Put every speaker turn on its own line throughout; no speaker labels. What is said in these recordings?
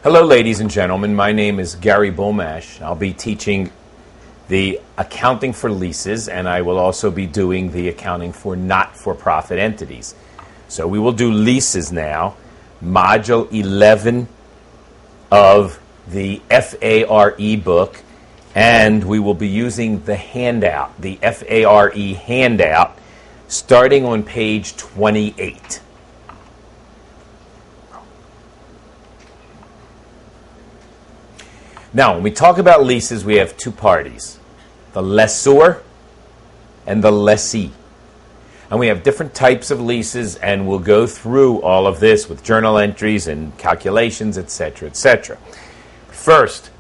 Hello, ladies and gentlemen. My name is Gary Bulmash. I'll be teaching the accounting for leases, and I will also be doing the accounting for not-for-profit entities. So we will do leases now, Module 11 of the FARE book, and we will be using the handout, the FARE handout, starting on page 28. Now, when we talk about leases, we have two parties, the lessor and the lessee. And we have different types of leases, and we'll go through all of this with journal entries and calculations, etc., etc. First,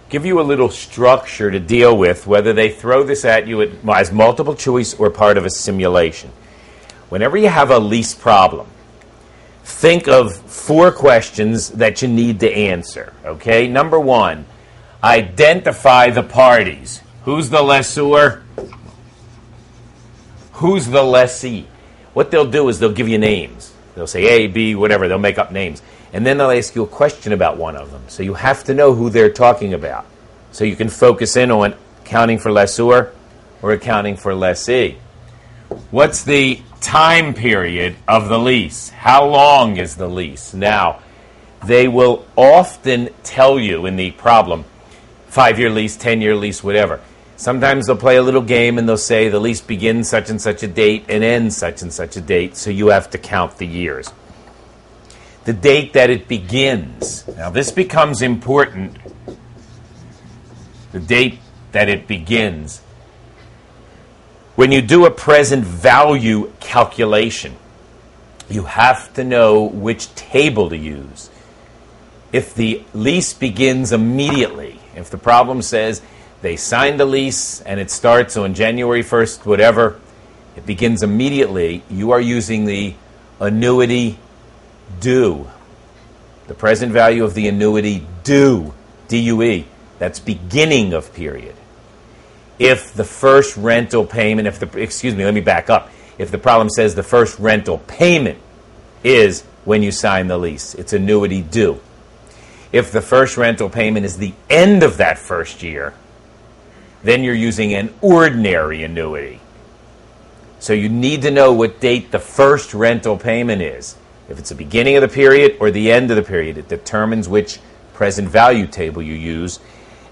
give you a little structure to deal with, whether they throw this at you as multiple choice or part of a simulation. Whenever you have a lease problem, think of 4 questions that you need to answer, okay? Number 1, identify the parties. Who's the lessor? Who's the lessee? What they'll do is they'll give you names. They'll say A, B, whatever. They'll make up names. And then they'll ask you a question about one of them. So you have to know who they're talking about. So you can focus in on accounting for lessor or accounting for lessee. What's the time period of the lease? How long is the lease? Now, they will often tell you in the problem, 5-year lease, 10-year lease, whatever. Sometimes they'll play a little game and they'll say the lease begins such and such a date and ends such and such a date, so you have to count the years. The date that it begins. Now this becomes important. The date that it begins. When you do a present value calculation, you have to know which table to use. If the lease begins immediately, if the problem says they signed the lease and it starts on January 1st, whatever, it begins immediately, you are using the annuity due. The present value of the annuity due, D-U-E, that's beginning of period. If the first rental payment, let me back up. If the problem says the first rental payment is when you sign the lease, it's annuity due. If the first rental payment is the end of that first year, then you're using an ordinary annuity. So you need to know what date the first rental payment is. If it's the beginning of the period or the end of the period, it determines which present value table you use.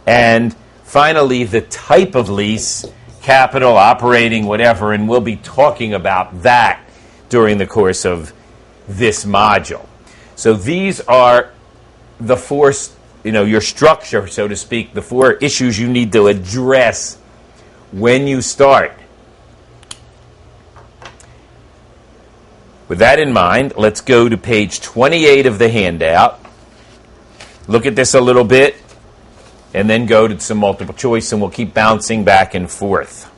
And finally, the type of lease, capital, operating, whatever, and we'll be talking about that during the course of this module. So these are the 4, your structure, so to speak, the 4 issues you need to address when you start. With that in mind, let's go to page 28 of the handout. Look at this a little bit, and then go to some multiple choice, and we'll keep bouncing back and forth.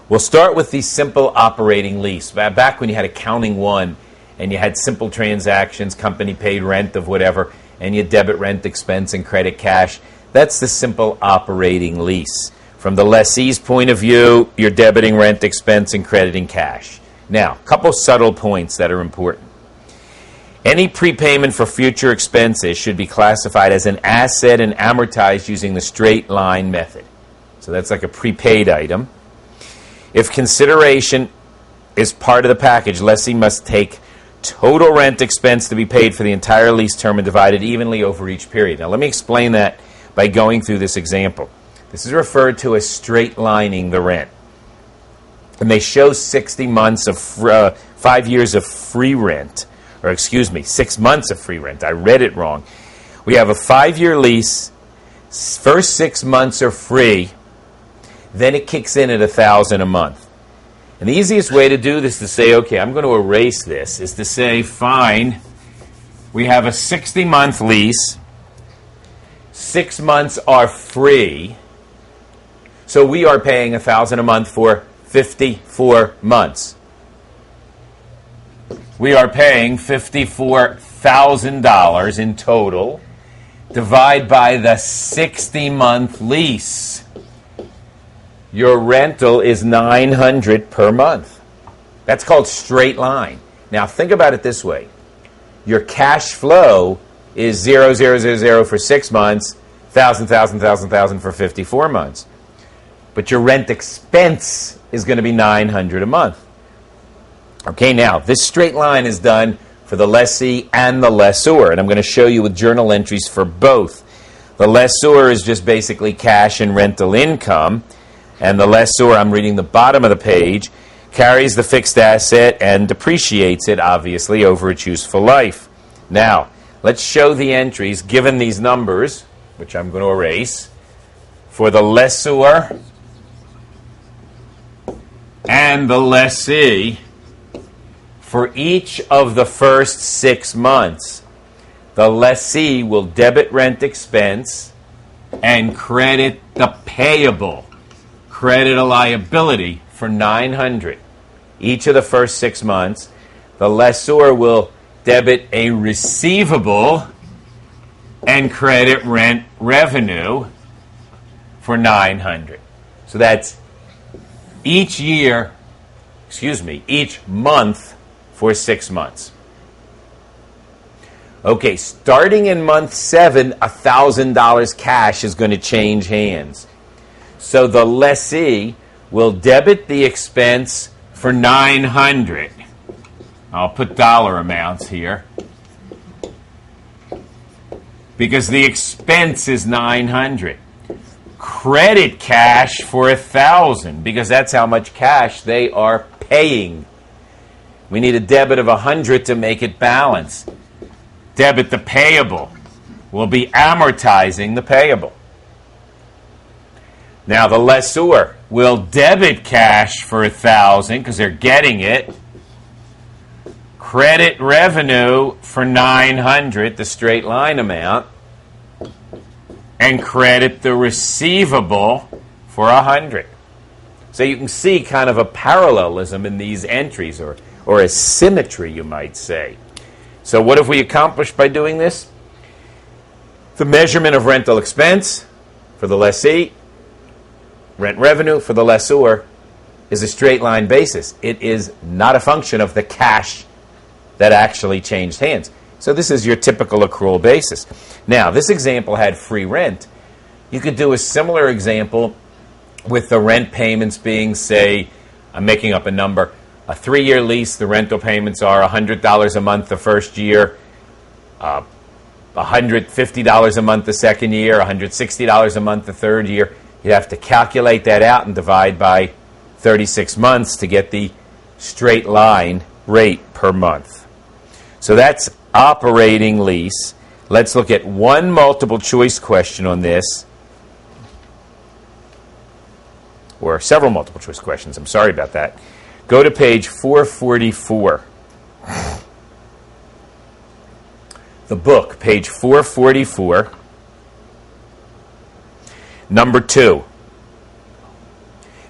We'll start with the simple operating lease. Back when you had accounting 1, and you had simple transactions, company paid rent of whatever, and you debit rent expense and credit cash. That's the simple operating lease. From the lessee's point of view, you're debiting rent expense and crediting cash. Now, a couple subtle points that are important. Any prepayment for future expenses should be classified as an asset and amortized using the straight line method. So that's like a prepaid item. If consideration is part of the package, lessee must take total rent expense to be paid for the entire lease term and divided evenly over each period. Now let me explain that by going through this example. This is referred to as straight lining the rent. And they show 60 months of 5 years of free rent, 6 months of free rent. I read it wrong. We have a 5-year lease. First 6 months are free. Then it kicks in at $1,000 a month. And the easiest way to do this is to say, okay, I'm going to erase this, is to say, fine, we have a 60-month lease. 6 months are free. So we are paying $1,000 a month for 54 months. We are paying $54,000 in total. Divide by the 60-month lease. Your rental is $900 per month. That's called straight line. Now think about it this way. your cash flow is 0, 0, 0, 0 for 6 months, 1,000, 1,000, 1,000, 1,000 for 54 months. But your rent expense is going to be $900 a month. Okay, now, this straight line is done for the lessee and the lessor, and I'm going to show you with journal entries for both. The lessor is just basically cash and rental income, and the lessor, I'm reading the bottom of the page, carries the fixed asset and depreciates it, obviously, over its useful life. Now, let's show the entries, given these numbers, which I'm going to erase, for the lessor and the lessee. For each of the first 6 months, the lessee will debit rent expense and credit the payable, credit a liability for $900. Each of the first 6 months, the lessor will debit a receivable and credit rent revenue for $900. So that's each month for 6 months. Okay, starting in month 7, $1,000 cash is going to change hands. So the lessee will debit the expense for $900. I'll put dollar amounts here, because the expense is $900. Credit cash for $1,000, because that's how much cash they are paying. We need a debit of $100 to make it balance. Debit the payable. We'll be amortizing the payable. Now the lessor will debit cash for $1,000 because they're getting it. Credit revenue for $900, the straight line amount, and credit the receivable for $100. So you can see kind of a parallelism in these entries, or a symmetry, you might say. So what have we accomplished by doing this? The measurement of rental expense for the lessee, rent revenue for the lessor, is a straight line basis. It is not a function of the cash that actually changed hands. So this is your typical accrual basis. Now, this example had free rent. You could do a similar example with the rent payments being, say, I'm making up a number, a 3-year lease, the rental payments are $100 a month the first year, $150 a month the second year, $160 a month the third year. You have to calculate that out and divide by 36 months to get the straight line rate per month. So that's operating lease. Let's look at one multiple choice question on this, or several multiple choice questions. I'm sorry about that. Go to page 444. The book, page 444. Number 2.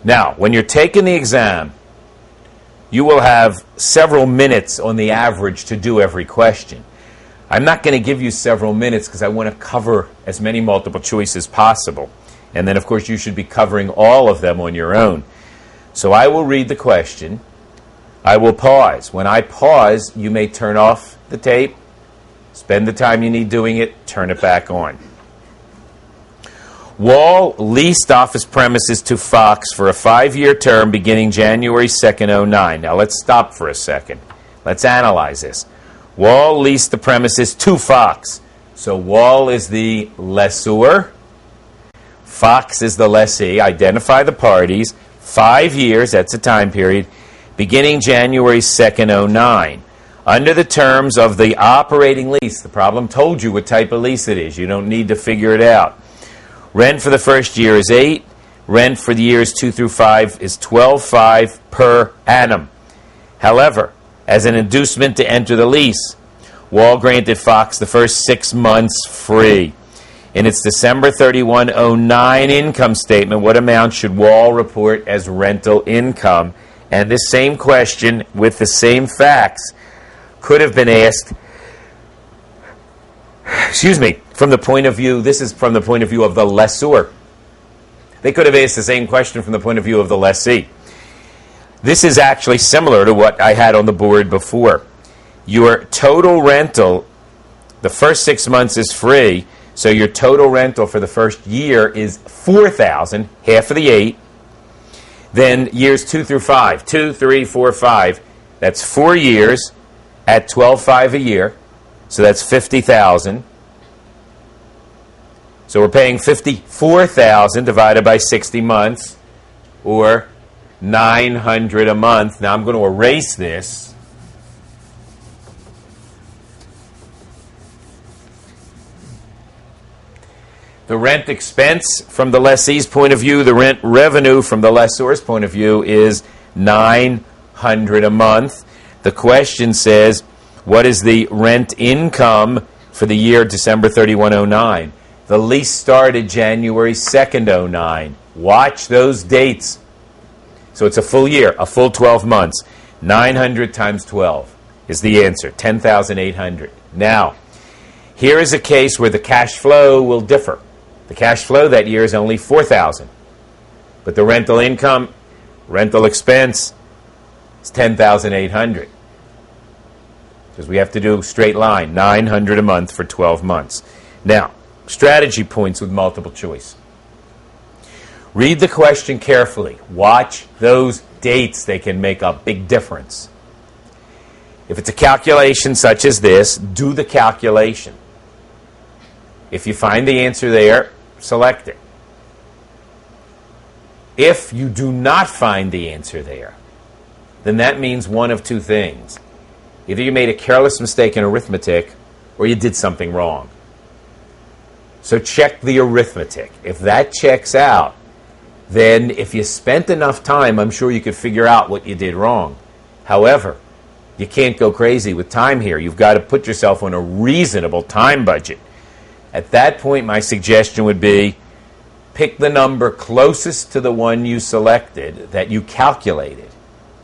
Now, when you're taking the exam, you will have several minutes on the average to do every question. I'm not going to give you several minutes because I want to cover as many multiple choice as possible. And then, of course, you should be covering all of them on your own. So I will read the question. I will pause. When I pause, you may turn off the tape, spend the time you need doing it, turn it back on. Wall leased office premises to Fox for a 5-year term beginning January 2nd, 2009. Now let's stop for a second. Let's analyze this. Wall leased the premises to Fox. So Wall is the lessor. Fox is the lessee. Identify the parties. 5 years, that's a time period, beginning January 2nd, 2009. Under the terms of the operating lease, the problem told you what type of lease it is. You don't need to figure it out. Rent for the first year is $8. Rent for the years 2 through 5 is $12,500 per annum. However, as an inducement to enter the lease, Wall granted Fox the first 6 months free. In its December 31, 2009 income statement, what amount should Wall report as rental income? And this same question, with the same facts, could have been asked, from the point of view, this is from the point of view of the lessor. They could have asked the same question from the point of view of the lessee. This is actually similar to what I had on the board before. your total rental, the first 6 months is free, so your total rental for the first year is $4,000, half of the 8. Then years 2 through 5, 2, 3, 4, 5, that's 4 years at $12,500 a year, so that's $50,000. So we're paying $54,000 divided by 60 months, or $900 a month. Now I'm going to erase this. The rent expense from the lessee's point of view, the rent revenue from the lessor's point of view is $900 a month. The question says, what is the rent income for the year December 31, 2009? The lease started January 2nd, 2009. Watch those dates. So it's a full year, a full 12 months. 900 times 12 is the answer, 10,800. Now, here is a case where the cash flow will differ. The cash flow that year is only $4,000. But the rental income, rental expense, is $10,800. Because we have to do straight line, $900 a month for 12 months. Now, strategy points with multiple choice. Read the question carefully. Watch those dates. They can make a big difference. If it's a calculation such as this, do the calculation. If you find the answer there, select it. If you do not find the answer there, then that means one of two things. Either you made a careless mistake in arithmetic, or you did something wrong. So check the arithmetic. If that checks out, then if you spent enough time, I'm sure you could figure out what you did wrong. However, you can't go crazy with time here. You've got to put yourself on a reasonable time budget. At that point, my suggestion would be pick the number closest to the one you selected that you calculated.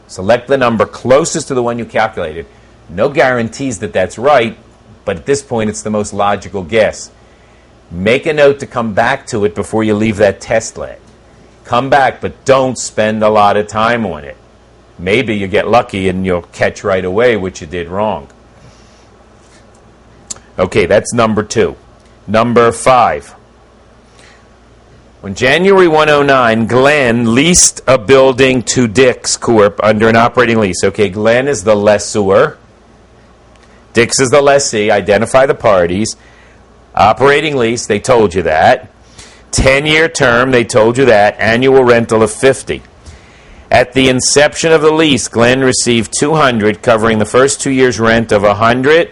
Select the number closest to the one you calculated. No guarantees that that's right, but at this point, it's the most logical guess. Make a note to come back to it before you leave that testlet. Come back, but don't spend a lot of time on it. Maybe you get lucky and you'll catch right away what you did wrong. Okay, that's number 2. Number 5. On January 1, 2009, Glenn leased a building to Dix Corp. under an operating lease. Okay, Glenn is the lessor. Dix is the lessee. Identify the parties. Operating lease, they told you that. 10-year term, they told you that. Annual rental of $50. At the inception of the lease, Glenn received $200, covering the first 2 years' rent of $100.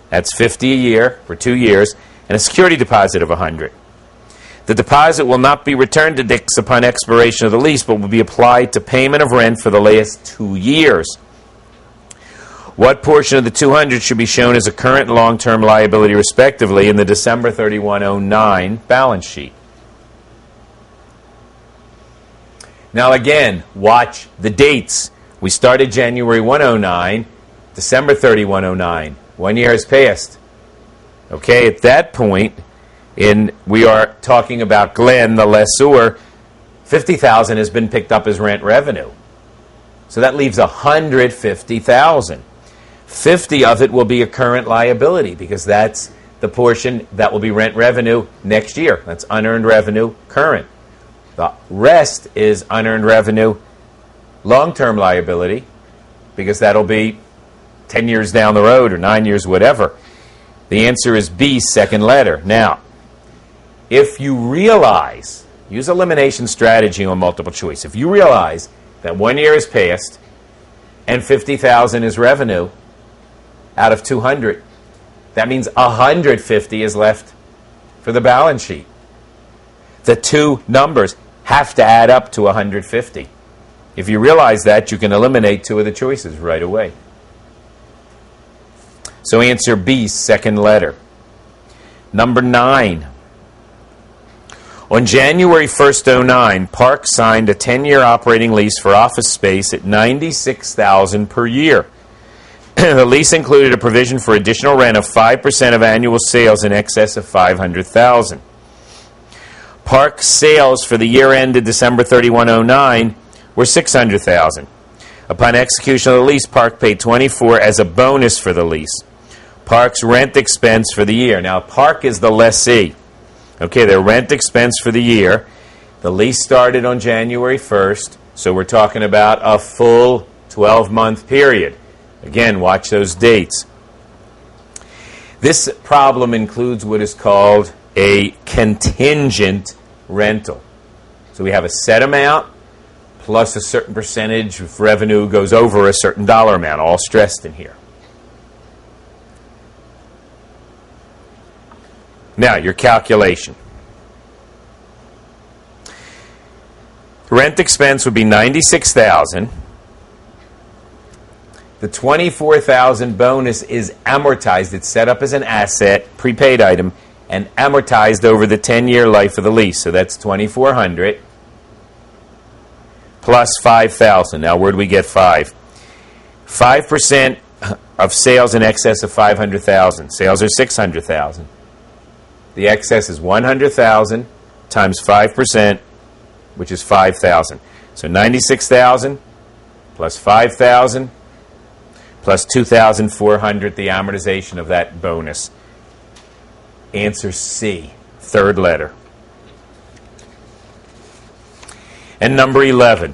That's $50 a year for 2 years, and a security deposit of $100. The deposit will not be returned to Dix upon expiration of the lease, but will be applied to payment of rent for the last 2 years. What portion of the $200 should be shown as a current and long-term liability, respectively, in the December 31, 2009 balance sheet? Now again, watch the dates. We started January 1, 2009, December 31, 2009. 1 year has passed. Okay, at that point, we are talking about Glenn, the lessor. $50,000 has been picked up as rent revenue. So that leaves $150,000. 50 of it will be a current liability because that's the portion that will be rent revenue next year. That's unearned revenue current. The rest is unearned revenue long-term liability because that'll be 10 years down the road or 9 years, whatever. The answer is B, second letter. Now, if you realize, use elimination strategy on multiple choice. If you realize that 1 year has passed and $50,000 is revenue out of 200, that means 150 is left for the balance sheet. The two numbers have to add up to 150. If you realize that, you can eliminate 2 of the choices right away. So answer B, second letter. Number 9. On January 1st, 2009, Park signed a 10-year operating lease for office space at $96,000 per year. The lease included a provision for additional rent of 5% of annual sales in excess of $500,000. Park sales for the year ended December 31, 2009 were $600,000. Upon execution of the lease, Park paid $24 as a bonus for the lease. Park's rent expense for the year. Now, Park is the lessee. Okay, their rent expense for the year. The lease started on January 1st, so we're talking about a full 12-month period. Again, watch those dates. This problem includes what is called a contingent rental. So we have a set amount plus a certain percentage of revenue goes over a certain dollar amount, all stressed in here. Now, your calculation. Rent expense would be $96,000. The $24,000 bonus is amortized. It's set up as an asset, prepaid item, and amortized over the 10-year life of the lease. So that's $2,400 plus $5,000. Now, where do we get 5? 5% of sales in excess of $500,000. Sales are $600,000. The excess is $100,000 times 5%, which is $5,000. So $96,000 plus $5,000 plus $2,400, the amortization of that bonus. Answer C, third letter. And number 11.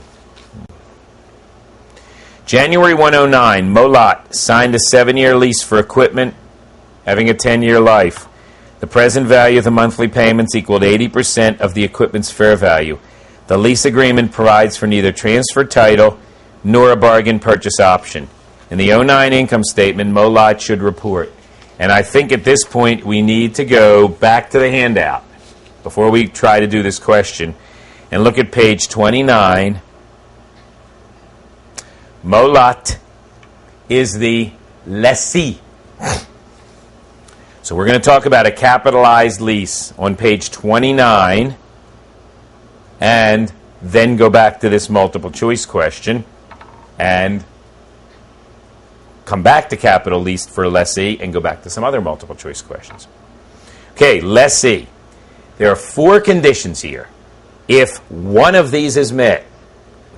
January 109, Molot signed a 7-year lease for equipment having a 10-year life. The present value of the monthly payments equaled 80% of the equipment's fair value. The lease agreement provides for neither transfer title nor a bargain purchase option. In the 09 income statement, Molot should report. And I think at this point we need to go back to the handout before we try to do this question and look at page 29. Molot is the lessee. So we're going to talk about a capitalized lease on page 29 and then go back to this multiple choice question and come back to capital lease for lessee and go back to some other multiple choice questions. Okay, lessee. There are 4 conditions here. If one of these is met,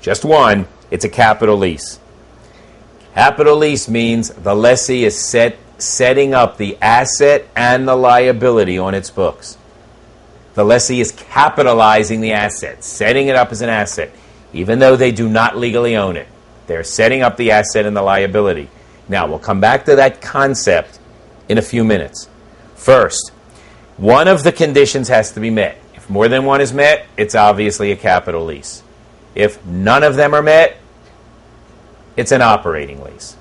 just one, it's a capital lease. Capital lease means the lessee is setting up the asset and the liability on its books. The lessee is capitalizing the asset, setting it up as an asset, even though they do not legally own it. They're setting up the asset and the liability. Now, we'll come back to that concept in a few minutes. First, one of the conditions has to be met. If more than one is met, it's obviously a capital lease. If none of them are met, it's an operating lease.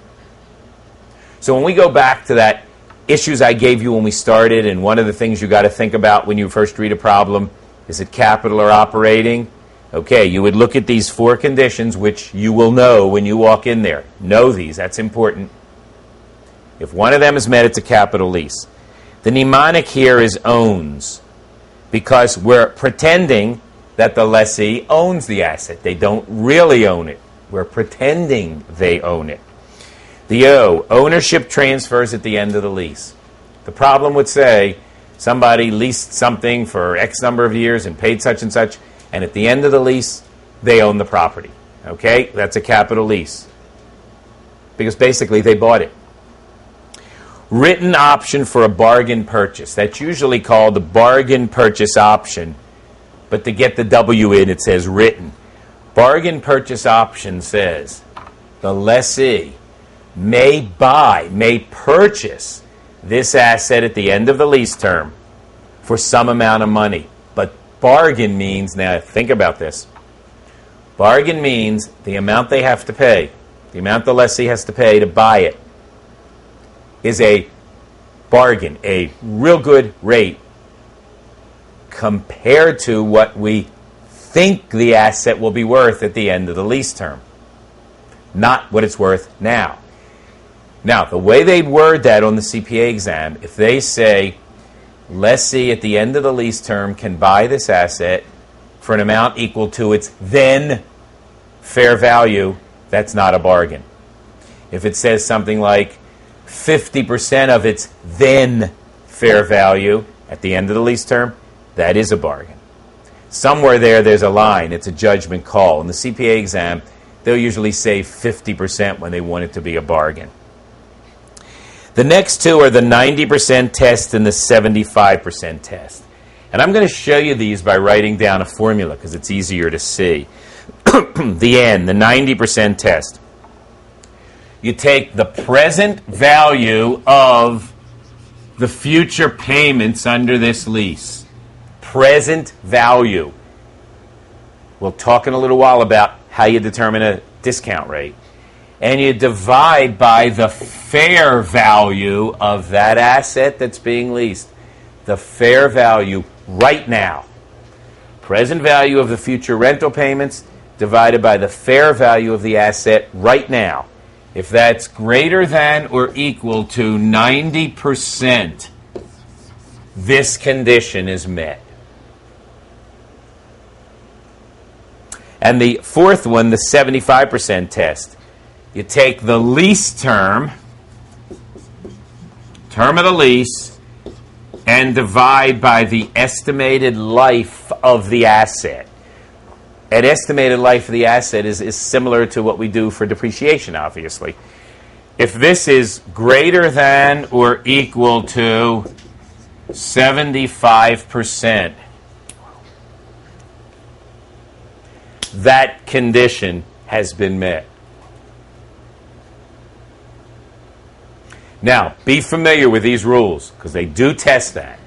So when we go back to that issues I gave you when we started, and one of the things you got to think about when you first read a problem, is it capital or operating? Okay, you would look at these 4 conditions, which you will know when you walk in there. Know these, that's important. If one of them is met, it's a capital lease. The mnemonic here is owns, because we're pretending that the lessee owns the asset. They don't really own it. We're pretending they own it. The O, ownership transfers at the end of the lease. The problem would say somebody leased something for X number of years and paid such and such, and at the end of the lease, they own the property. Okay? That's a capital lease. Because basically, they bought it. Written option for a bargain purchase. That's usually called the bargain purchase option. But to get the W in, it says written. Bargain purchase option says the lessee may purchase this asset at the end of the lease term for some amount of money. But bargain means, now think about this, bargain means the amount they have to pay, the amount the lessee has to pay to buy it, is a bargain, a real good rate compared to what we think the asset will be worth at the end of the lease term, not what it's worth now. Now, the way they'd word that on the CPA exam, if they say, lessee at the end of the lease term can buy this asset for an amount equal to its then fair value, that's not a bargain. If it says something like 50% of its then fair value at the end of the lease term, that is a bargain. Somewhere there's a line. It's a judgment call. In the CPA exam, they'll usually say 50% when they want it to be a bargain. The next two are the 90% test and the 75% test. And I'm going to show you these by writing down a formula because it's easier to see. The N, the 90% test. You take the present value of the future payments under this lease. Present value. We'll talk in a little while about how you determine a discount rate. And you divide by the fair value of that asset that's being leased. The fair value right now. Present value of the future rental payments divided by the fair value of the asset right now. If that's greater than or equal to 90%, this condition is met. And the fourth one, the 75% test. You take the lease term of the lease, and divide by the estimated life of the asset. An estimated life of the asset is similar to what we do for depreciation, obviously. If this is greater than or equal to 75%, that condition has been met. Now, be familiar with these rules, because they do test that.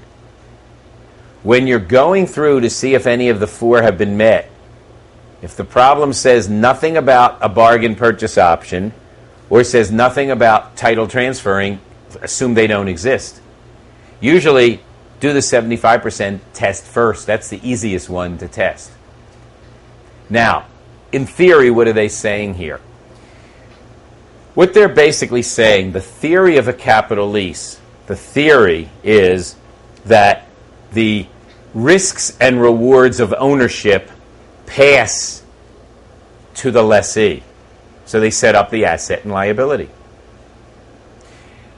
When you're going through to see if any of the four have been met, if the problem says nothing about a bargain purchase option, or says nothing about title transferring, assume they don't exist. Usually, do the 75% test first. That's the easiest one to test. Now, in theory, what are they saying here? What they're basically saying, the theory of a capital lease, the theory is that the risks and rewards of ownership pass to the lessee. So they set up the asset and liability.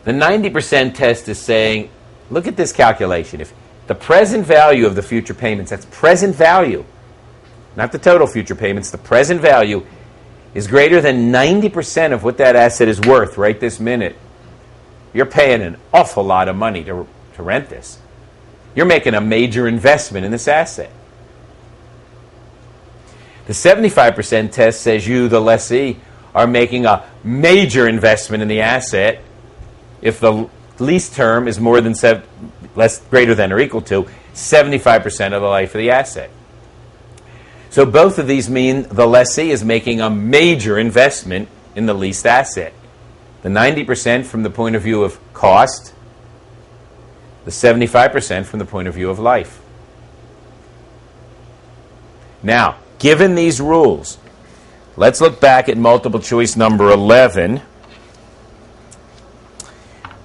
The 90% test is saying, look at this calculation. If the present value of the future payments, that's present value, not the total future payments, the present value is greater than 90% of what that asset is worth right this minute, you're paying an awful lot of money to rent this. You're making a major investment in this asset. The 75% test says you, the lessee, are making a major investment in the asset if the lease term is greater than or equal to 75% of the life of the asset. So both of these mean the lessee is making a major investment in the leased asset. The 90% from the point of view of cost, the 75% from the point of view of life. Now, given these rules, let's look back at multiple choice number 11.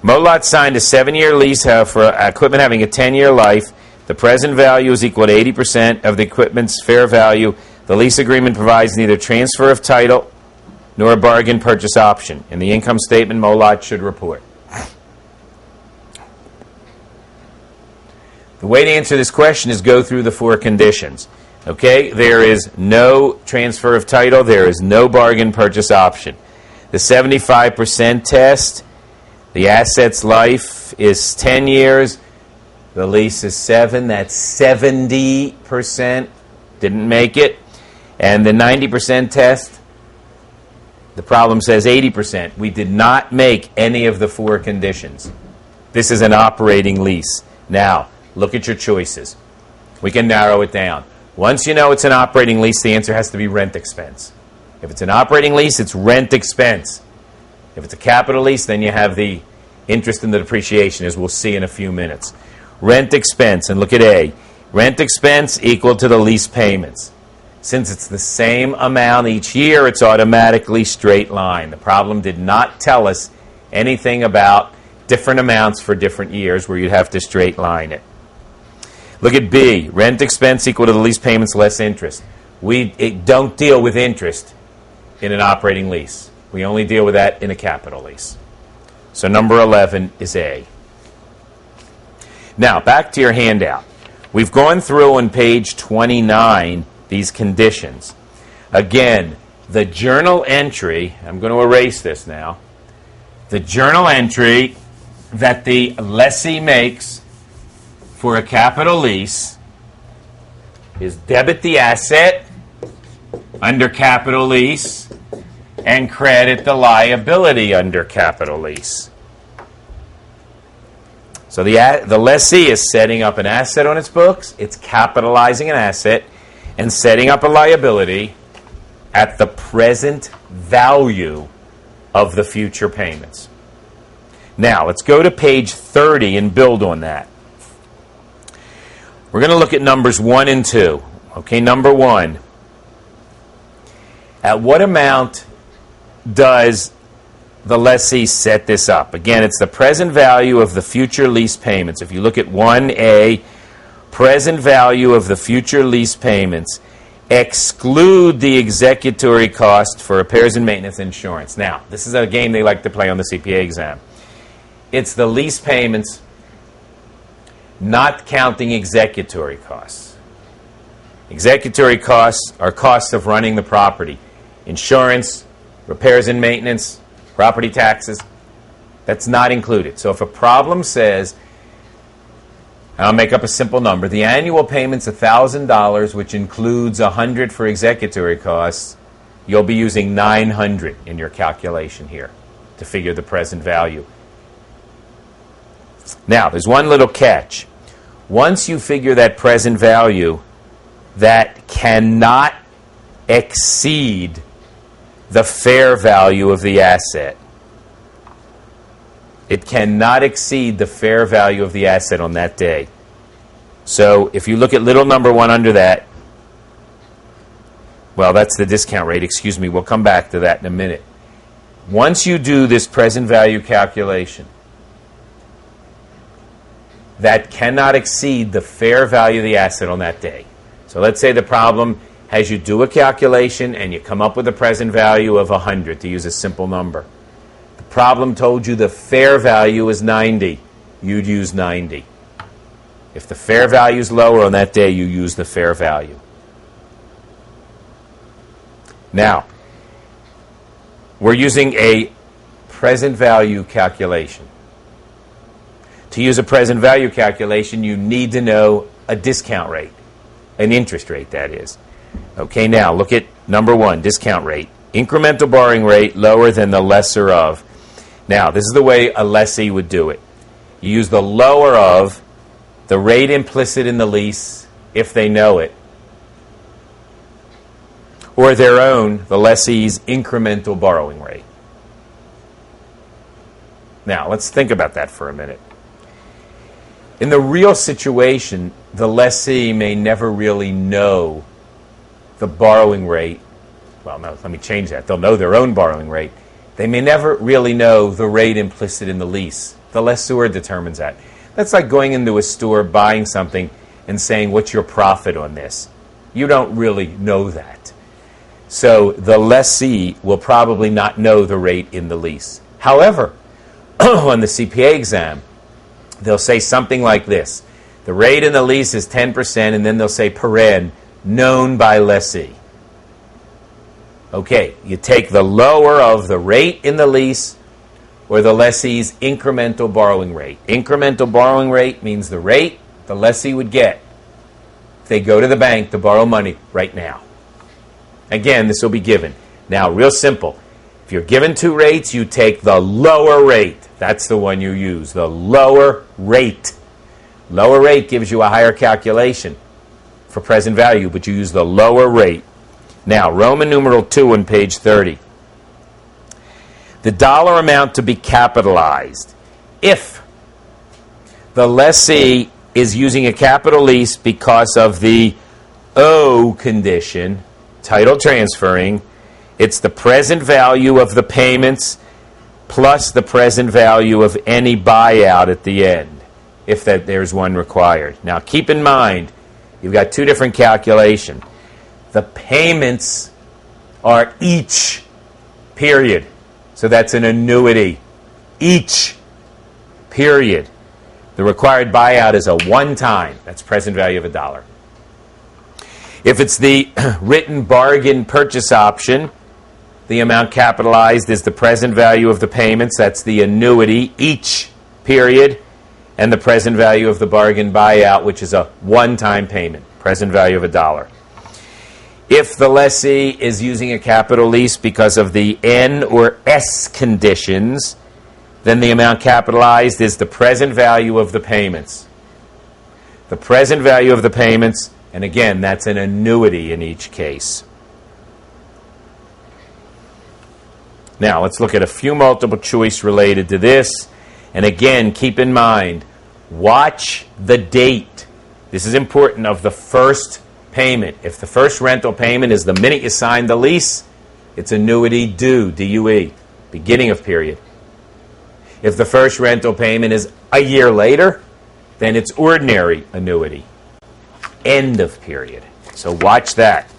Molot signed a 7-year lease for equipment having a 10-year life. The present value is equal to 80% of the equipment's fair value. The lease agreement provides neither transfer of title nor a bargain purchase option. In the income statement, Molot should report. The way to answer this question is go through the four conditions. Okay, there is no transfer of title. There is no bargain purchase option. The 75% test, the asset's life is 10 years. The lease is 7. That's 70%. Didn't make it. And the 90% test, the problem says 80%. We did not make any of the four conditions. This is an operating lease. Now, look at your choices. We can narrow it down. Once you know it's an operating lease, the answer has to be rent expense. If it's an operating lease, it's rent expense. If it's a capital lease, then you have the interest and the depreciation, as we'll see in a few minutes. Rent expense, and look at A. Rent expense equal to the lease payments. Since it's the same amount each year, it's automatically straight line. The problem did not tell us anything about different amounts for different years where you'd have to straight line it. Look at B. Rent expense equal to the lease payments less interest. We don't deal with interest in an operating lease. We only deal with that in a capital lease. So number 11 is A. Now, back to your handout. We've gone through on page 29 these conditions. Again, the journal entry, I'm going to erase this now, the journal entry that the lessee makes for a capital lease is debit the asset under capital lease and credit the liability under capital lease. So the lessee is setting up an asset on its books, it's capitalizing an asset, and setting up a liability at the present value of the future payments. Now, let's go to page 30 and build on that. We're going to look at numbers 1 and 2. Okay, number 1. At what amount does the lessee set this up? Again, it's the present value of the future lease payments. If you look at 1A, present value of the future lease payments, exclude the executory cost for repairs and maintenance insurance. Now, this is a game they like to play on the CPA exam. It's the lease payments, not counting executory costs. Executory costs are costs of running the property. Insurance, repairs and maintenance, property taxes, that's not included. So if a problem says, I'll make up a simple number, the annual payment's $1,000, which includes $100 for executory costs, you'll be using $900 in your calculation here to figure the present value. Now, there's one little catch. Once you figure that present value, that cannot exceed the fair value of the asset. It cannot exceed the fair value of the asset on that day. So if you look at little number 1 under that, well, that's the discount rate. Excuse me. We'll come back to that in a minute. Once you do this present value calculation, that cannot exceed the fair value of the asset on that day. So let's say the problem has you do a calculation and you come up with a present value of 100, to use a simple number. The problem told you the fair value is 90. You'd use 90. If the fair value is lower on that day, you use the fair value. Now, we're using a present value calculation. To use a present value calculation, you need to know a discount rate, an interest rate, that is. Okay, now look at number 1, discount rate. Incremental borrowing rate lower than the lesser of. Now, this is the way a lessee would do it. You use the lower of the rate implicit in the lease, if they know it, or their own, the lessee's incremental borrowing rate. Now, let's think about that for a minute. In the real situation, the lessee may never really know the borrowing rate. Well, no, let me change that. They'll know their own borrowing rate. They may never really know the rate implicit in the lease. The lessor determines that. That's like going into a store, buying something, and saying, what's your profit on this? You don't really know that. So the lessee will probably not know the rate in the lease. However, on the CPA exam, they'll say something like this. The rate in the lease is 10%, and then they'll say paren, known by lessee. Okay, you take the lower of the rate in the lease or the lessee's incremental borrowing rate. Incremental borrowing rate means the rate the lessee would get if they go to the bank to borrow money right now. Again, this will be given. Now, real simple. If you're given 2 rates, you take the lower rate. That's the one you use, the lower rate. Lower rate gives you a higher calculation for present value, but you use the lower rate. Now, Roman numeral 2 on page 30. The dollar amount to be capitalized. If the lessee is using a capital lease because of the O condition, title transferring, it's the present value of the payments plus the present value of any buyout at the end, if there's one required. Now, keep in mind, you've got 2 different calculations. The payments are each period. So that's an annuity. Each period. The required buyout is a one-time. That's present value of $1. If it's the written bargain purchase option, the amount capitalized is the present value of the payments. That's the annuity each period. And the present value of the bargain buyout, which is a one-time payment, present value of $1. If the lessee is using a capital lease because of the N or S conditions, then the amount capitalized is the present value of the payments. The present value of the payments, and again, that's an annuity in each case. Now, let's look at a few multiple choice related to this. And again, keep in mind, watch the date. This is important of the first payment. If the first rental payment is the minute you signed the lease, it's annuity due, D-U-E, beginning of period. If the first rental payment is a year later, then it's ordinary annuity, end of period. So watch that.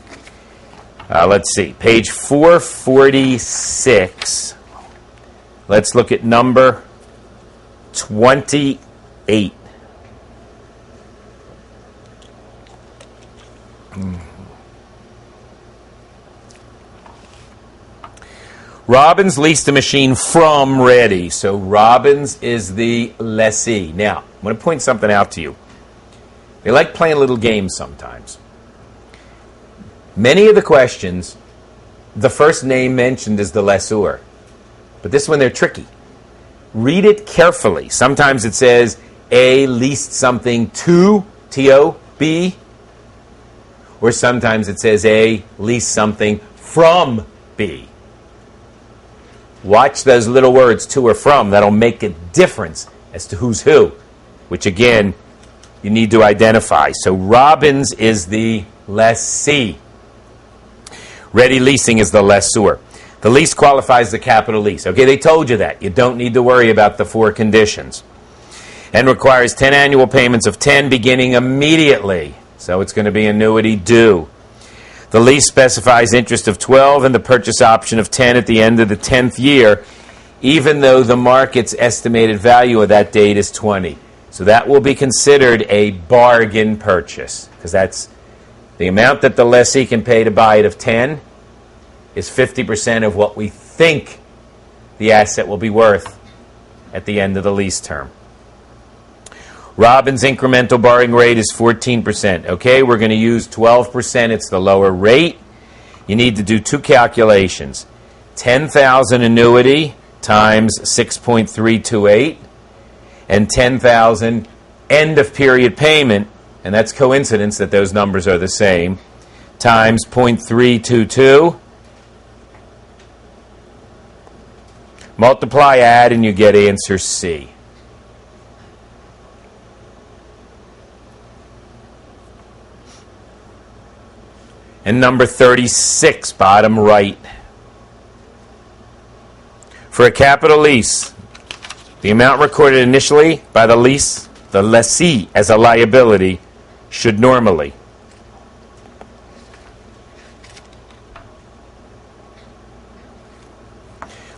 Let's see, page 446. Let's look at number 28. Robbins leased a machine from Reddy. So Robbins is the lessee. Now, I'm going to point something out to you. They like playing little games sometimes. Many of the questions, the first name mentioned is the lessor. But this one, they're tricky. Read it carefully. Sometimes it says A leased something to T-O-B, or sometimes it says A leased something from B. Watch those little words, to or from. That'll make a difference as to who's who, which again, you need to identify. So Robbins is the lessee. Ready Leasing is the lessor. The lease qualifies the capital lease. Okay, they told you that. You don't need to worry about the 4 conditions. And requires 10 annual payments of 10 beginning immediately. So it's going to be annuity due. The lease specifies interest of 12 and the purchase option of 10 at the end of the 10th year, even though the market's estimated value of that date is 20. So that will be considered a bargain purchase, because that's the amount that the lessee can pay to buy it of 10 is 50% of what we think the asset will be worth at the end of the lease term. Robbins' incremental borrowing rate is 14%. Okay, we're going to use 12%. It's the lower rate. You need to do 2 calculations. 10,000 annuity times 6.328 and 10,000 end of period payment, and that's coincidence that those numbers are the same, times 0.322. Multiply, add, and you get answer C. And number 36, bottom right. For a capital lease, the amount recorded initially by the lessee as a liability should normally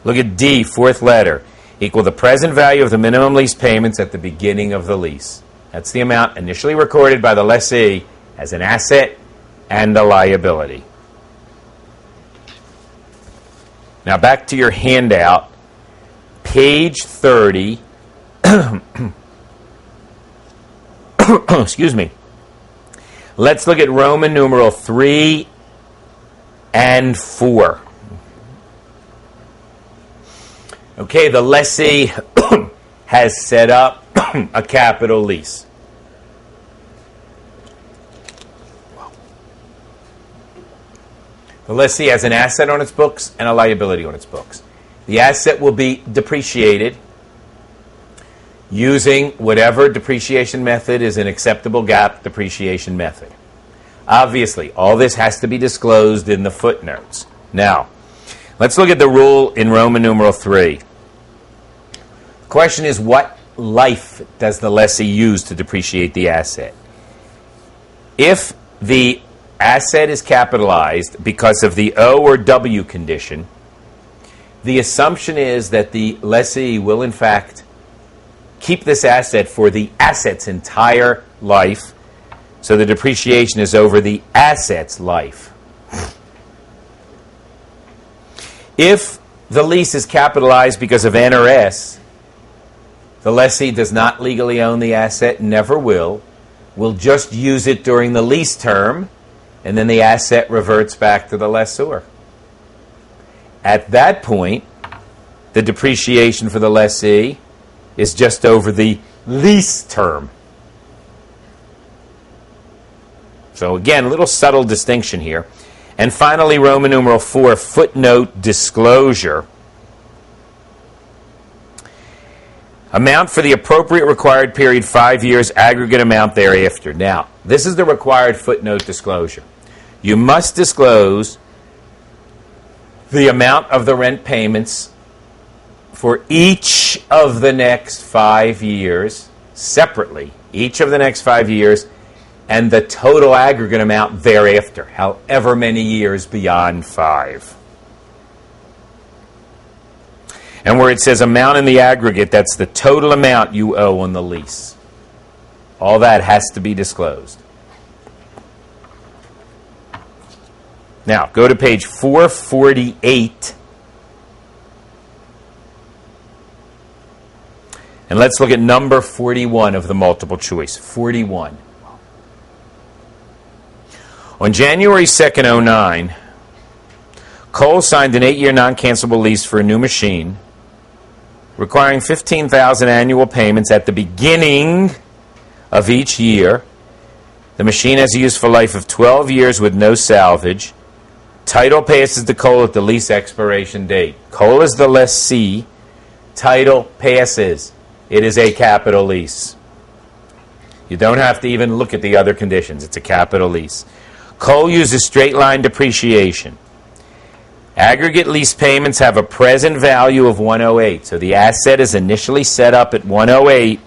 look at D, 4th letter, equal the present value of the minimum lease payments at the beginning of the lease. That's the amount initially recorded by the lessee as an asset and a liability. Now back to your handout, page 30. Excuse me. Let's look at Roman numeral 3 and 4. Okay, the lessee has set up a capital lease. The lessee has an asset on its books and a liability on its books. The asset will be depreciated using whatever depreciation method is an acceptable GAAP depreciation method. Obviously, all this has to be disclosed in the footnotes. Now, let's look at the rule in Roman numeral 3. The question is, what life does the lessee use to depreciate the asset? If the asset is capitalized because of the O or W condition, the assumption is that the lessee will in fact keep this asset for the asset's entire life, so the depreciation is over the asset's life. If the lease is capitalized because of N or S, the lessee does not legally own the asset, never will just use it during the lease term, and then the asset reverts back to the lessor. At that point, the depreciation for the lessee is just over the lease term. So again, a little subtle distinction here. And finally, Roman numeral 4, footnote disclosure. Amount for the appropriate required period, 5 years, aggregate amount thereafter. Now, this is the required footnote disclosure. You must disclose the amount of the rent payments for each of the next 5 years, separately, each of the next 5 years, and the total aggregate amount thereafter, however many years beyond 5. And where it says amount in the aggregate, that's the total amount you owe on the lease. All that has to be disclosed. Now, go to page 448. And let's look at number 41 of the multiple choice. 41. On January 2nd, 2009, Cole signed an 8-year non-cancelable lease for a new machine, requiring $15,000 annual payments at the beginning of each year. The machine has a useful life of 12 years with no salvage. Title passes to Cole at the lease expiration date. Cole is the lessee. Title passes. It is a capital lease. You don't have to even look at the other conditions. It's a capital lease. Cole uses straight-line depreciation. Aggregate lease payments have a present value of 108. So the asset is initially set up at 108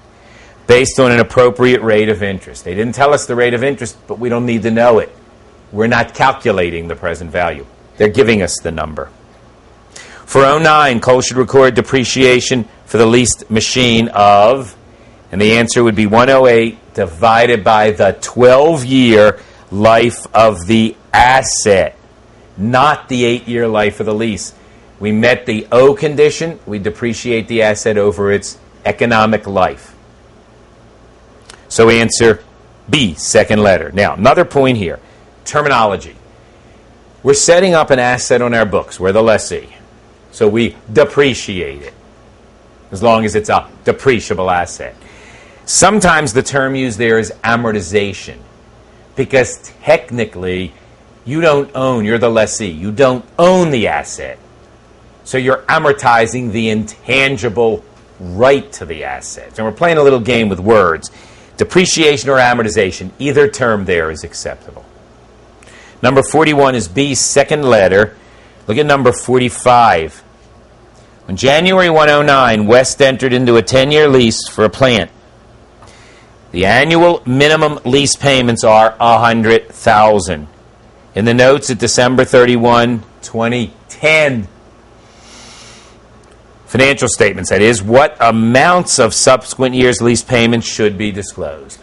based on an appropriate rate of interest. They didn't tell us the rate of interest, but we don't need to know it. We're not calculating the present value. They're giving us the number. For 2009, Cole should record depreciation for the leased machine of, and the answer would be 108 divided by the 12-year life of the asset, not the 8-year life of the lease. We met the O condition. We depreciate the asset over its economic life. So answer B, second letter. Now, another point here. Terminology. We're setting up an asset on our books. We're the lessee. So we depreciate it, as long as it's a depreciable asset. Sometimes the term used there is amortization, because technically you don't own, you're the lessee, you don't own the asset. So you're amortizing the intangible right to the asset. And we're playing a little game with words. Depreciation or amortization, either term there is acceptable. Number 41 is B, second letter. Look at number 45. On January 1, 2009, West entered into a 10-year lease for a plant. The annual minimum lease payments are $100,000. In the notes at December 31, 2010, financial statements, that is, what amounts of subsequent years' lease payments should be disclosed.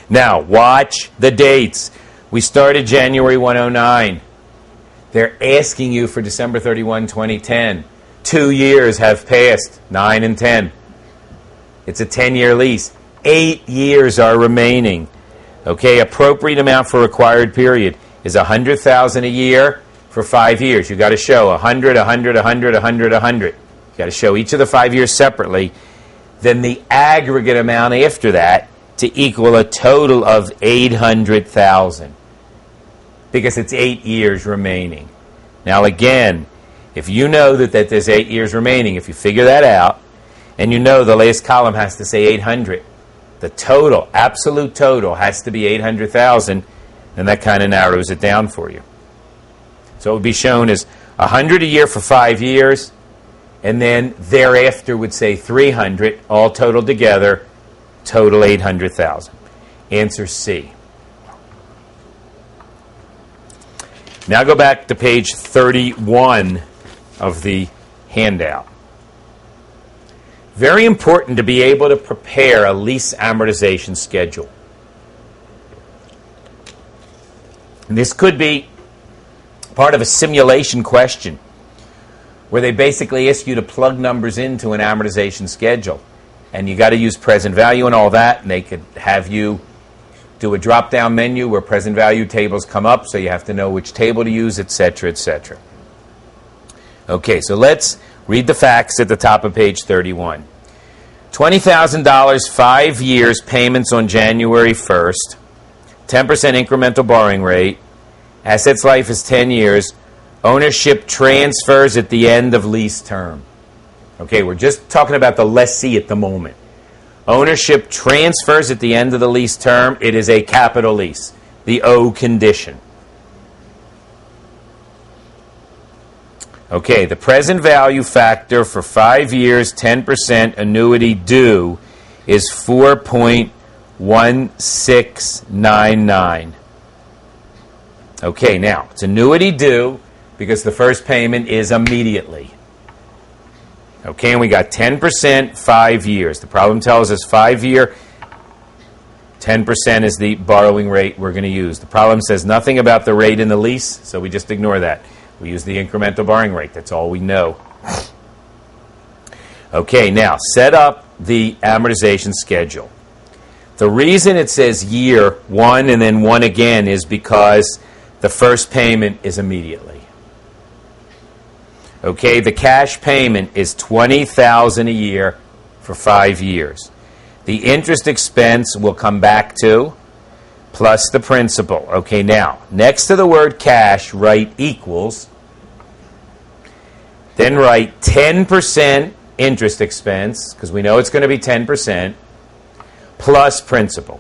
Now, watch the dates. We started January 1, 2009. They're asking you for December 31, 2010. 2 years have passed, 9 and 10. It's a 10-year lease. 8 years are remaining. Okay, appropriate amount for required period is $100,000 a year for 5 years. You've got to show 100, 100, 100, 100, 100. You've got to show each of the 5 years separately. Then the aggregate amount after that to equal a total of $800,000, because it's 8 years remaining. Now again, if you know that there's 8 years remaining, if you figure that out, and you know the last column has to say 800, the total, absolute total, has to be 800,000, and that kind of narrows it down for you. So it would be shown as 100 a year for 5 years, and then thereafter would say 300, all totaled together, total 800,000. Answer C. Now go back to page 31 of the handout. Very important to be able to prepare a lease amortization schedule. And this could be part of a simulation question where they basically ask you to plug numbers into an amortization schedule. And you got to use present value and all that, and they could have you do a drop-down menu where present value tables come up, so you have to know which table to use, etc., etc. Okay, so let's read the facts at the top of page 31. $20,000, 5 years, payments on January 1st, 10% incremental borrowing rate, assets life is 10 years, ownership transfers at the end of lease term. Okay, we're just talking about the lessee at the moment. Ownership transfers at the end of the lease term. It is a capital lease, the O condition. Okay, the present value factor for 5 years, 10% annuity due is 4.1699. Okay, now, it's annuity due because the first payment is immediately. Okay, and we got 10%, 5 years. The problem tells us 5-year, 10% is the borrowing rate we're going to use. The problem says nothing about the rate in the lease, so we just ignore that. We use the incremental borrowing rate. That's all we know. Okay, now, set up the amortization schedule. The reason it says year 1 and then 1 again is because the first payment is immediately. Okay, the cash payment is $20,000 a year for 5 years. The interest expense will come back to plus the principal. Okay, now, next to the word cash, write equals. Then write 10% interest expense, because we know it's going to be 10%, plus principal.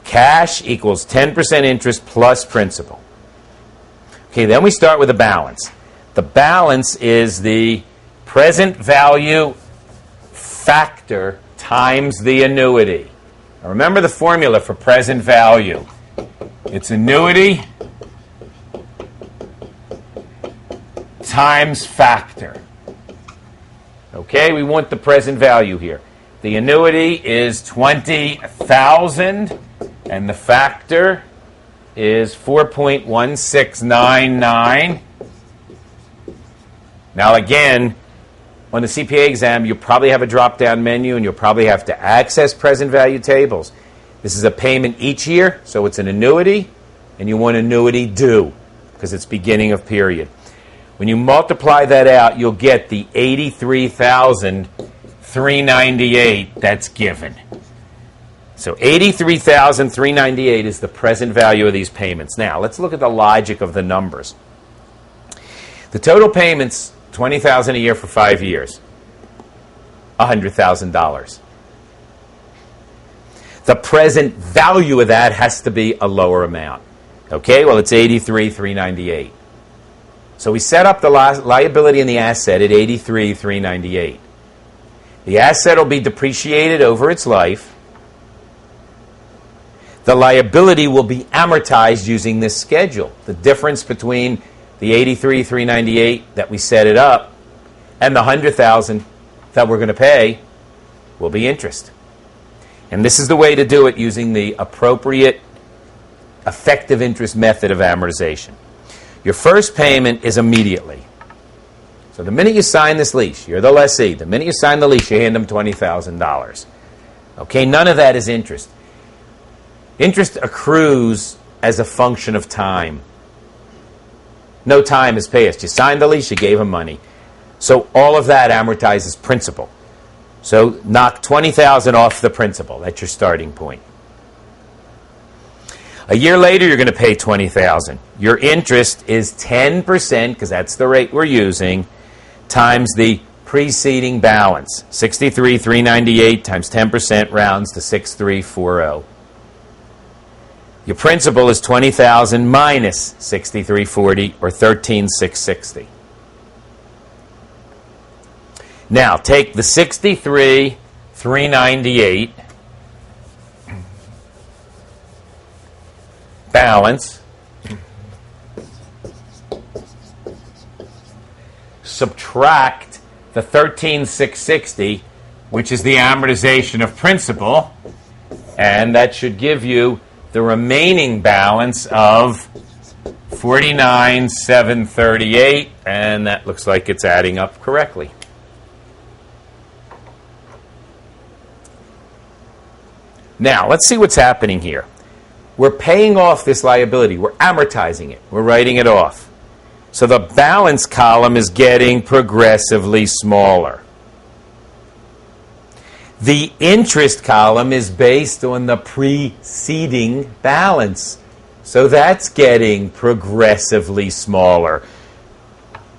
Cash equals 10% interest plus principal. Okay, then we start with a balance. The balance is the present value factor times the annuity. Now remember the formula for present value. It's annuity times factor. Okay, we want the present value here. The annuity is $20,000 and the factor is 4.1699. Now again, on the CPA exam, you'll probably have a drop-down menu and you'll probably have to access present value tables. This is a payment each year, so it's an annuity, and you want annuity due because it's beginning of period. When you multiply that out, you'll get the $83,398 that's given. So $83,398 is the present value of these payments. Now, let's look at the logic of the numbers. The total payments, $20,000 a year for 5 years, $100,000. The present value of that has to be a lower amount. Okay, well, it's $83,398. So we set up the liability and the asset at $83,398. The asset will be depreciated over its life. The liability will be amortized using this schedule. The difference between the $83,398 that we set it up and the $100,000 that we're going to pay will be interest. And this is the way to do it using the appropriate effective interest method of amortization. Your first payment is immediately. So the minute you sign this lease, you're the lessee. The minute you sign the lease, you hand them $20,000. Okay, none of that is interest. Interest accrues as a function of time. No time has passed. You signed the lease, you gave them money. So all of that amortizes principal. So knock $20,000 off the principal. That's your starting point. A year later, you're going to pay $20,000. Your interest is 10%, because that's the rate we're using, times the preceding balance. $63,398 times 10% rounds to $6,340. Your principal is $20,000 minus $6,340, or $13,660. Now, take the $63,398 balance, subtract the $13,660, which is the amortization of principal, and that should give you the remaining balance of 49,738, and that looks like it's adding up correctly. Now, let's see what's happening here. We're paying off this liability. We're amortizing it. We're writing it off. So the balance column is getting progressively smaller. The interest column is based on the preceding balance. So that's getting progressively smaller.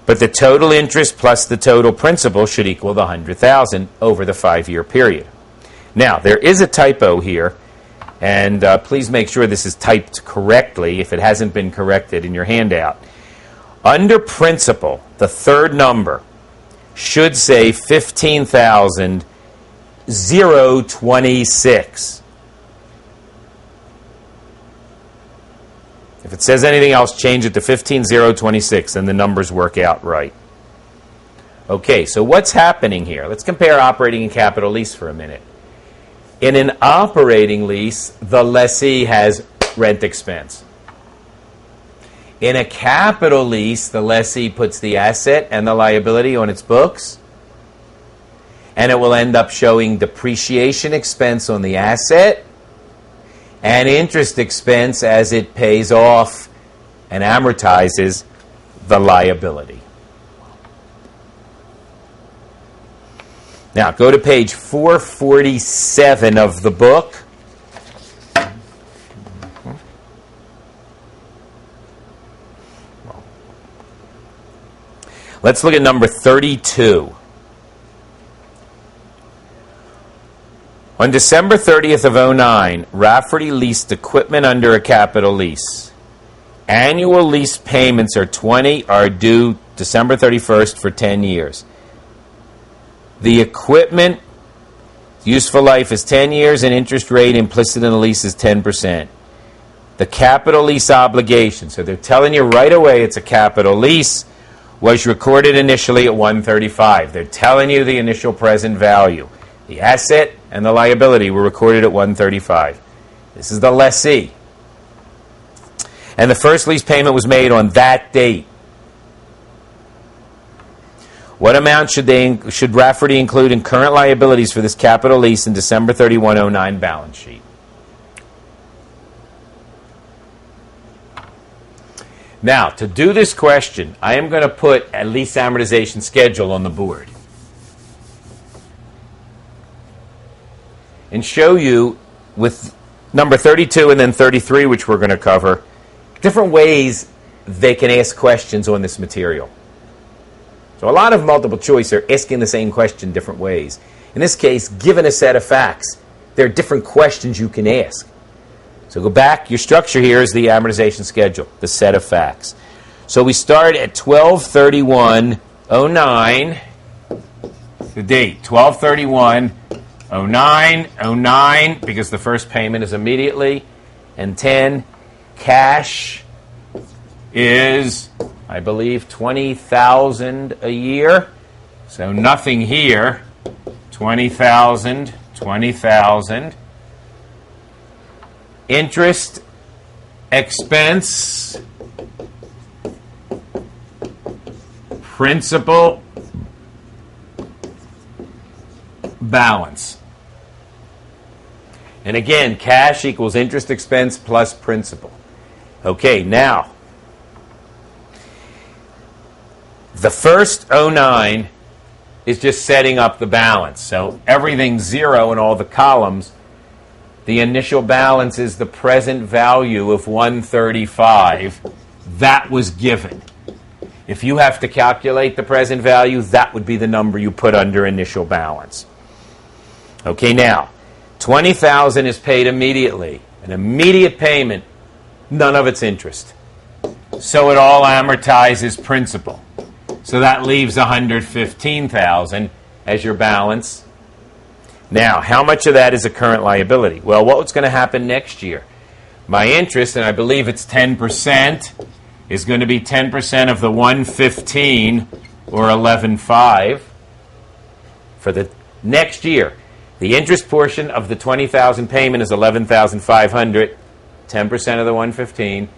But the total interest plus the total principal should equal the 100,000 over the 5-year period. Now, there is a typo here, and please make sure this is typed correctly if it hasn't been corrected in your handout. Under principal, the third number should say 15,026. If it says anything else, change it to 15,026, and the numbers work out right. Okay, so what's happening here? Let's compare operating and capital lease for a minute. In an operating lease, the lessee has rent expense. In a capital lease, the lessee puts the asset and the liability on its books, and it will end up showing depreciation expense on the asset and interest expense as it pays off and amortizes the liability. Now, go to page 447 of the book. Let's look at number 32. On December 30th of 2009, Rafferty leased equipment under a capital lease. Annual lease payments are due December 31st for 10 years. The equipment useful life is 10 years and interest rate implicit in the lease is 10%. The capital lease obligation, so they're telling you right away it's a capital lease, was recorded initially at 135. They're telling you the initial present value. The asset and the liability were recorded at 135. This is the lessee. And the first lease payment was made on that date. What amount should Rafferty include in current liabilities for this capital lease in December 31, 2009 balance sheet? Now, to do this question, I am going to put a lease amortization schedule on the board and show you with number 32 and then 33, which we're going to cover, different ways they can ask questions on this material. So a lot of multiple choice are asking the same question different ways. In this case, given a set of facts, there are different questions you can ask. So go back. Your structure here is the amortization schedule, the set of facts. So we start at 12/31/09. The date, 12/31/09, because the first payment is immediately. And 10, cash is, I believe, $20,000 a year. So nothing here. $20,000, $20,000. Interest expense, principal, balance. And again, cash equals interest expense plus principal. Okay, now, the first 09 is just setting up the balance. So everything's zero in all the columns. The initial balance is the present value of 135. That was given. If you have to calculate the present value, that would be the number you put under initial balance. Okay, now, $20,000 is paid immediately. An immediate payment, none of its interest. So it all amortizes principal. So that leaves $115,000 as your balance. Now, how much of that is a current liability? Well, what's going to happen next year? My interest, and I believe it's 10%, is going to be 10% of the 115 or 11.5 for the next year. The interest portion of the $20,000 payment is $11,500, 10% of the 115.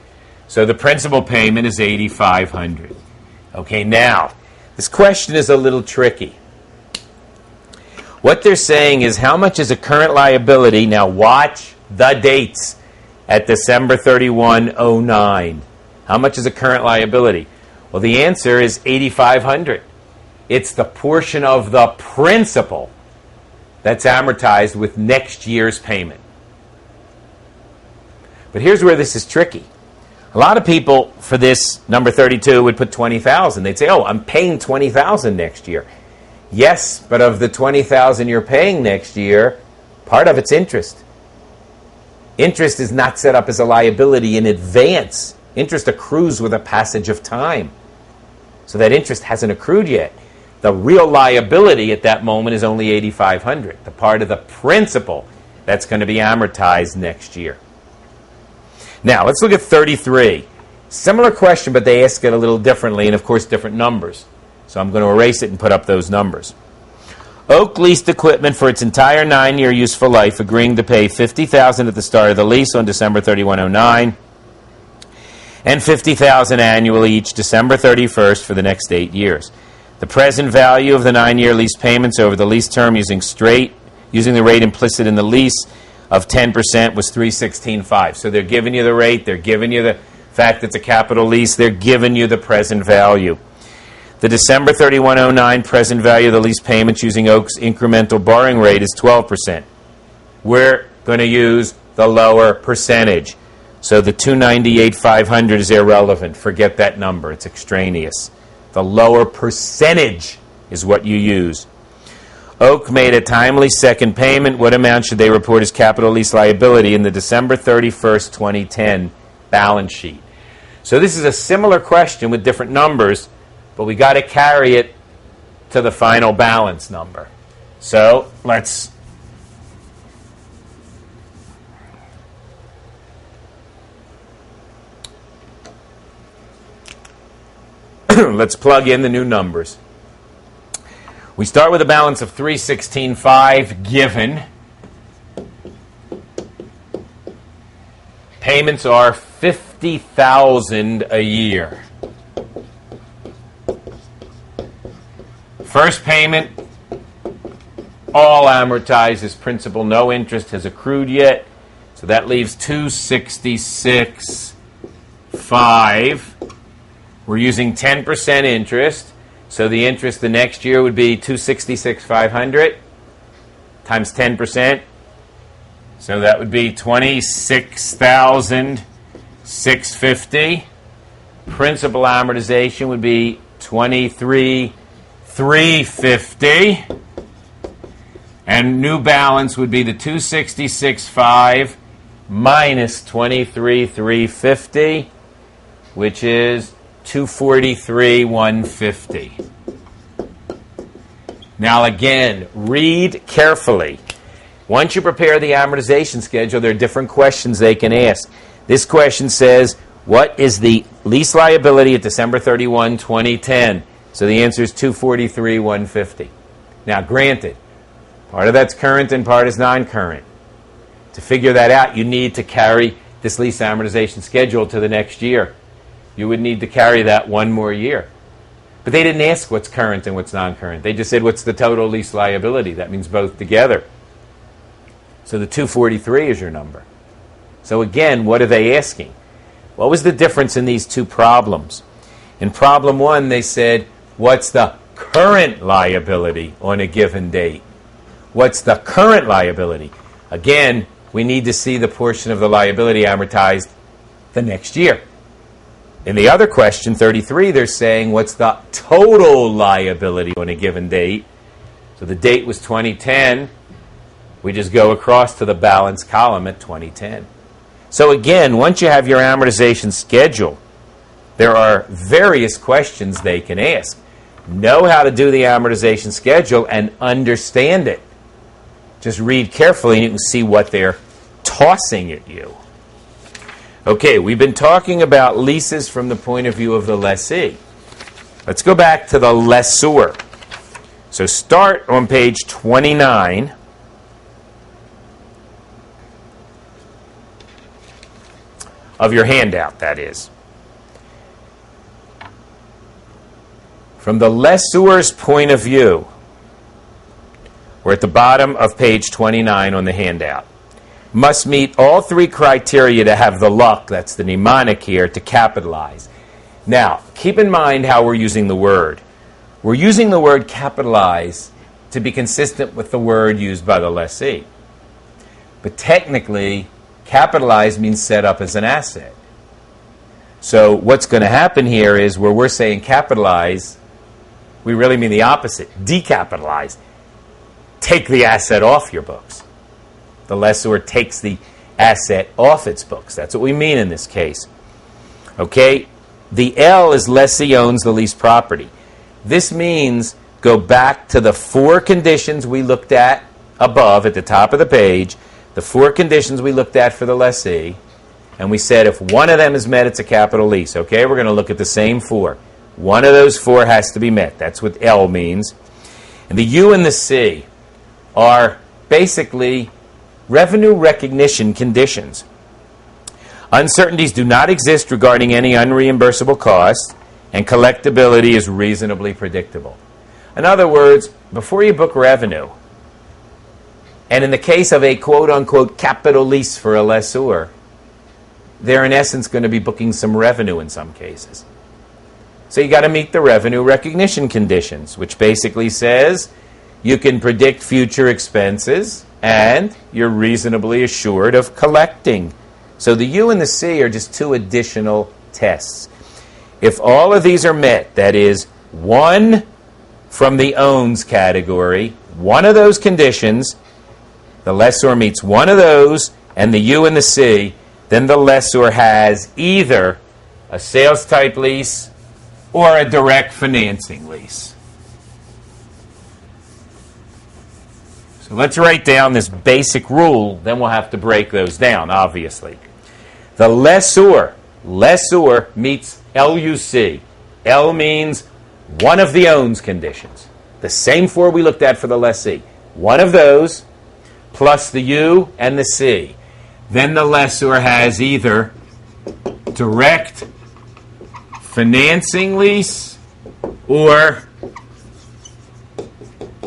So the principal payment is $8,500. Okay, now, this question is a little tricky. What they're saying is how much is a current liability, now watch the dates, at December 31, 2009. How much is a current liability? Well, the answer is $8,500. It's the portion of the principal that's amortized with next year's payment. But here's where this is tricky. A lot of people for this number 32 would put $20,000. They'd say, "Oh, I'm paying $20,000 next year." Yes, but of the $20,000 you're paying next year, part of it's interest. Interest is not set up as a liability in advance. Interest accrues with a passage of time. So that interest hasn't accrued yet. The real liability at that moment is only $8,500, the part of the principal that's going to be amortized next year. Now, let's look at 33. Similar question, but they ask it a little differently, and of course, different numbers. So I'm going to erase it and put up those numbers. Oak leased equipment for its entire 9-year useful life, agreeing to pay $50,000 at the start of the lease on December 31, 2009, and $50,000 annually each December 31st for the next 8 years. The present value of the 9-year lease payments over the lease term using the rate implicit in the lease of 10% was $316,500. So they're giving you the rate, they're giving you the fact it's a capital lease, they're giving you the present value. The December 31, 2009 present value of the lease payments using Oak's incremental borrowing rate is 12%. We're going to use the lower percentage. So the $298,500 is irrelevant. Forget that number. It's extraneous. The lower percentage is what you use. Oak made a timely second payment. What amount should they report as capital lease liability in the December 31st, 2010 balance sheet? So this is a similar question with different numbers, but we got to carry it to the final balance number. So let's plug in the new numbers. We start with a balance of $316,500 given. Payments are $50,000 a year. First payment, all amortized as principal, no interest has accrued yet. So that leaves $266,500. We're using 10% interest. So the interest the next year would be $266,500 times 10%. So that would be $26,650. Principal amortization would be $23,350. And new balance would be the $266,500 minus $23,350, which is $243,150. Now again, read carefully. Once you prepare the amortization schedule, there are different questions they can ask. This question says, what is the lease liability at December 31, 2010? So the answer is $243,150. Now granted, part of that's current and part is non-current. To figure that out, you need to carry this lease amortization schedule to the next year. You would need to carry that one more year. But they didn't ask what's current and what's non-current. They just said, what's the total lease liability? That means both together. So the 243 is your number. So again, what are they asking? What was the difference in these two problems? In problem one, they said, what's the current liability on a given date? What's the current liability? Again, we need to see the portion of the liability amortized the next year. In the other question, 33, they're saying, what's the total liability on a given date? So the date was 2010. We just go across to the balance column at 2010. So again, once you have your amortization schedule, there are various questions they can ask. Know how to do the amortization schedule and understand it. Just read carefully and you can see what they're tossing at you. Okay, we've been talking about leases from the point of view of the lessee. Let's go back to the lessor. So start on page 29. Of your handout, that is. From the lessor's point of view, we're at the bottom of page 29 on the handout, must meet all three criteria to have the luck, that's the mnemonic here, to capitalize. Now, keep in mind how we're using the word. We're using the word capitalize to be consistent with the word used by the lessee. But technically, capitalize means set up as an asset. So what's going to happen here is where we're saying capitalize, we really mean the opposite, decapitalize. Take the asset off your books. The lessor takes the asset off its books. That's what we mean in this case. Okay? The L is lessee owns the leased property. This means go back to the four conditions we looked at above at the top of the page, the four conditions we looked at for the lessee, and we said if one of them is met, it's a capital lease. Okay, we're going to look at the same four. One of those four has to be met. That's what L means. And the U and the C are basically revenue recognition conditions. Uncertainties do not exist regarding any unreimbursable costs, and collectability is reasonably predictable. In other words, before you book revenue, and in the case of a quote-unquote capital lease for a lessor, they're in essence going to be booking some revenue in some cases. So you got to meet the revenue recognition conditions, which basically says you can predict future expenses and you're reasonably assured of collecting. So the U and the C are just two additional tests. If all of these are met, that is, one from the owns category, one of those conditions, the lessor meets one of those, and the U and the C, then the lessor has either a sales-type lease or a direct financing lease. So let's write down this basic rule, then we'll have to break those down, obviously. The lessor meets LUC. L means one of the owns conditions. The same four we looked at for the lessee. One of those plus the U and the C. Then the lessor has either direct financing lease or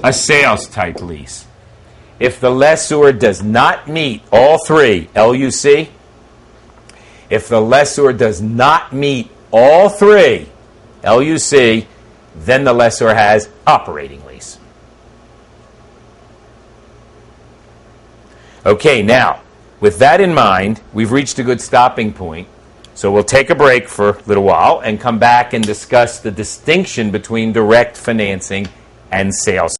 a sales type lease. If the lessor does not meet all three, LUC, if the lessor does not meet all three, LUC, then the lessor has operating lease. Okay, now, with that in mind, we've reached a good stopping point. So we'll take a break for a little while and come back and discuss the distinction between direct financing and sales.